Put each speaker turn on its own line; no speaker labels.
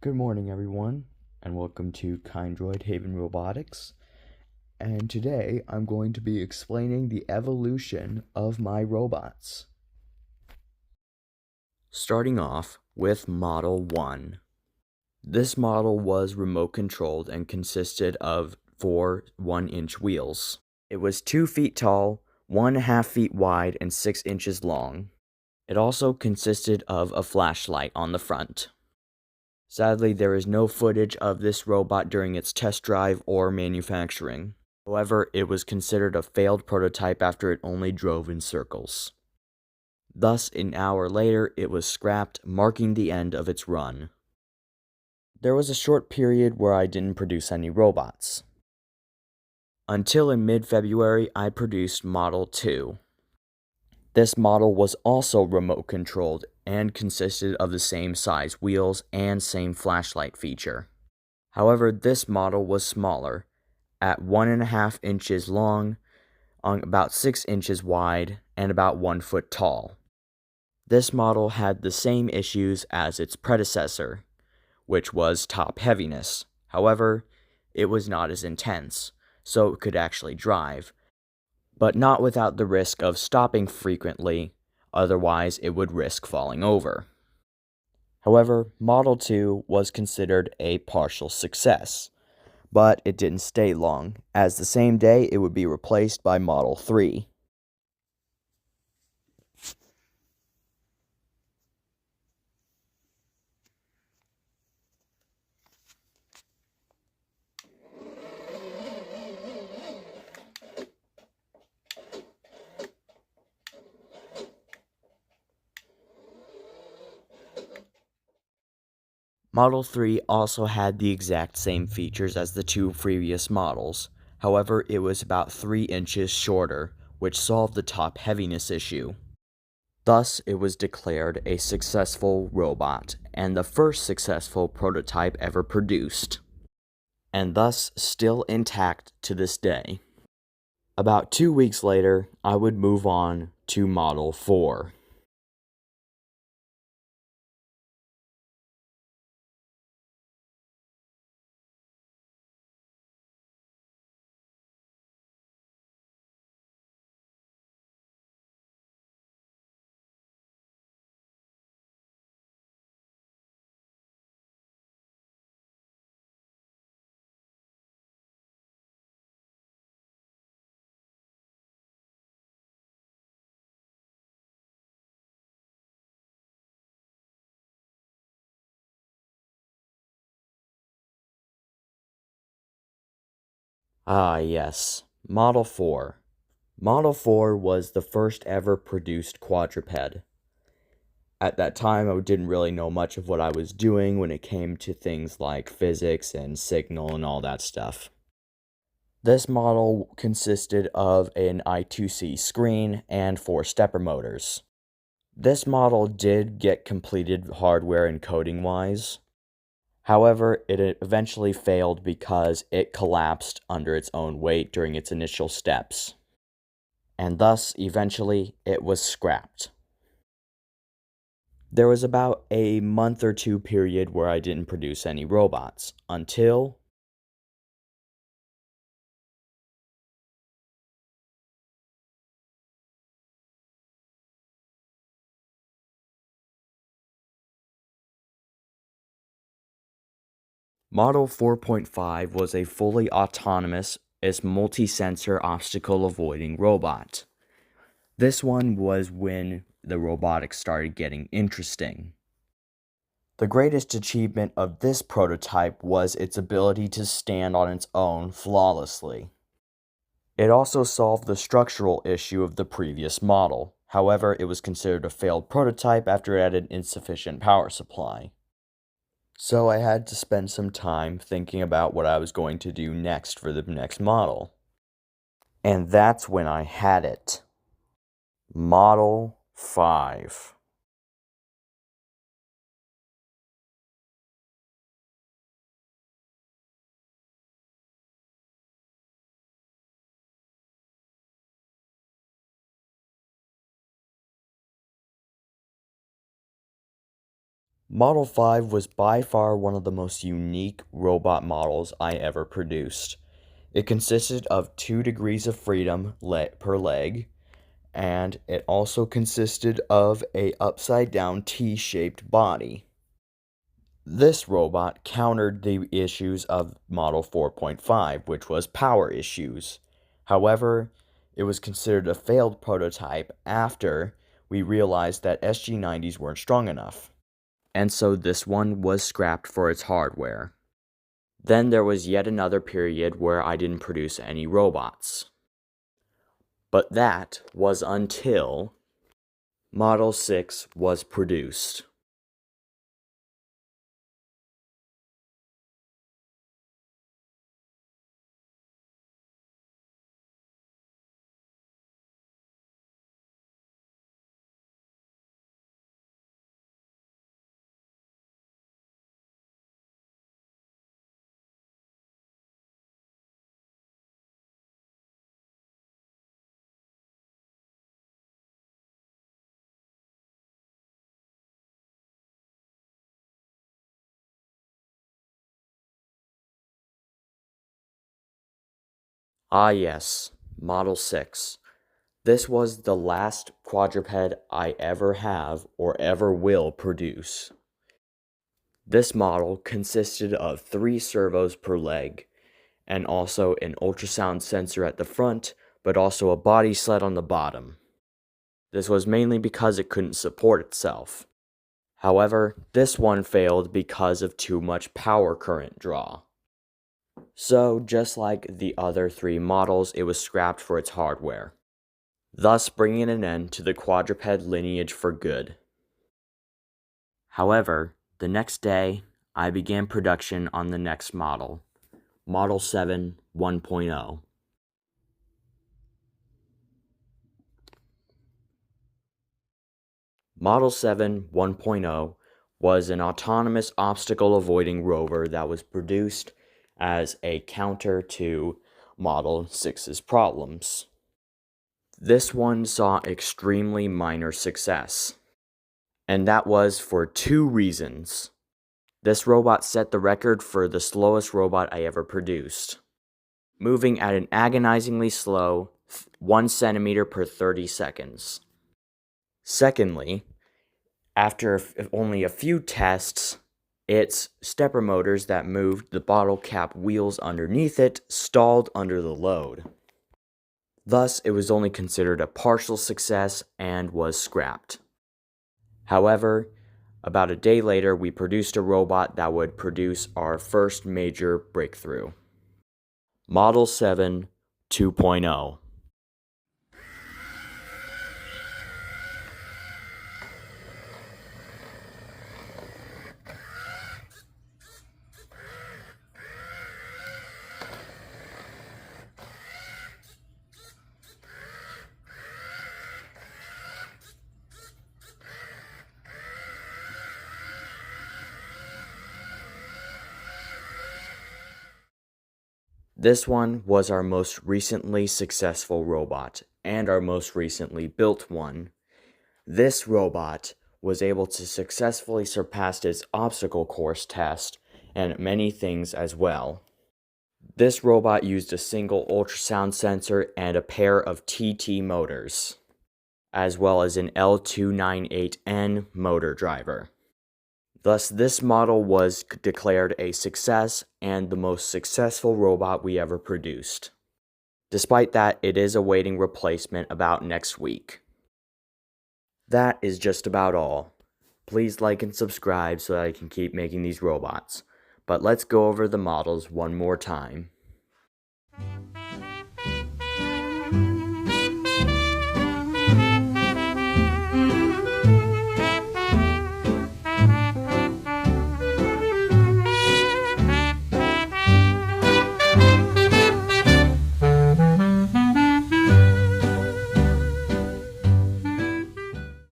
Good morning, everyone, and welcome to Kindroid Haven Robotics. And today I'm going to be explaining the evolution of my robots. Starting off with Model 1. This model was remote controlled and consisted of 4 1-inch wheels. It was 2 feet tall, 1.5 feet wide, and 6 inches long. It also consisted of a flashlight on the front. Sadly, there is no footage of this robot during its test drive or manufacturing. However, it was considered a failed prototype after it only drove in circles. Thus, an hour later, it was scrapped, marking the end of its run. There was a short period where I didn't produce any robots. Until in mid-February, I produced Model 2. This model was also remote controlled and consisted of the same size wheels and same flashlight feature. However, this model was smaller, at 1.5 inches long, on about 6 inches wide, and about 1 foot tall. This model had the same issues as its predecessor, which was top heaviness. However, it was not as intense, so it could actually drive, but not without the risk of stopping frequently, otherwise it would risk falling over. However, Model 2 was considered a partial success, but it didn't stay long, as the same day it would be replaced by Model 3. Model 3 also had the exact same features as the 2 previous models. However, it was about 3 inches shorter, which solved the top heaviness issue. Thus, it was declared a successful robot, and the first successful prototype ever produced, and thus still intact to this day. About 2 weeks later, I would move on to Model 4. Ah, yes, Model 4. Model 4 was the first ever produced quadruped. At that time, I didn't really know much of what I was doing when it came to things like physics and signal and all that stuff. This model consisted of an I2C screen and 4 stepper motors. This model did get completed hardware and coding wise. However, it eventually failed because it collapsed under its own weight during its initial steps, and thus, eventually, it was scrapped. There was about a month or two period where I didn't produce any robots, until Model 4.5 was a fully autonomous, multi-sensor obstacle avoiding robot. This one was when the robotics started getting interesting. The greatest achievement of this prototype was its ability to stand on its own flawlessly. It also solved the structural issue of the previous model. However, it was considered a failed prototype after it had an insufficient power supply. So I had to spend some time thinking about what I was going to do next for the next model. And that's when I had it. Model 5. Model 5 was by far one of the most unique robot models I ever produced. It consisted of 2 degrees of freedom per leg, and it also consisted of a upside down T-shaped body. This robot countered the issues of Model 4.5, which was power issues. However, it was considered a failed prototype after we realized that SG90s weren't strong enough. And so this one was scrapped for its hardware. Then there was yet another period where I didn't produce any robots. But that was until Model 6 was produced. Ah yes, Model 6. This was the last quadruped I ever have or ever will produce. This model consisted of 3 servos per leg, and also an ultrasound sensor at the front, but also a body sled on the bottom. This was mainly because it couldn't support itself. However, this one failed because of too much power current draw. So, just like the other 3 models, it was scrapped for its hardware, thus bringing an end to the quadruped lineage for good. However, the next day, I began production on the next model, Model 7 1.0. Model 7 1.0 was an autonomous obstacle-avoiding rover that was produced as a counter to Model 6's problems. This one saw extremely minor success, and that was for 2 reasons. This robot set the record for the slowest robot I ever produced, moving at an agonizingly slow 1 centimeter per 30 seconds. Secondly, after only a few tests, its stepper motors that moved the bottle cap wheels underneath it stalled under the load. Thus, it was only considered a partial success and was scrapped. However, about a day later, we produced a robot that would produce our first major breakthrough. Model 7 2.0. This one was our most recently successful robot, and our most recently built one. This robot was able to successfully surpass its obstacle course test and many things as well. This robot used a single ultrasound sensor and a pair of TT motors, as well as an L298N motor driver. Thus, this model was declared a success and the most successful robot we ever produced. Despite that, it is awaiting replacement about next week. That is just about all. Please like and subscribe so that I can keep making these robots. But let's go over the models one more time.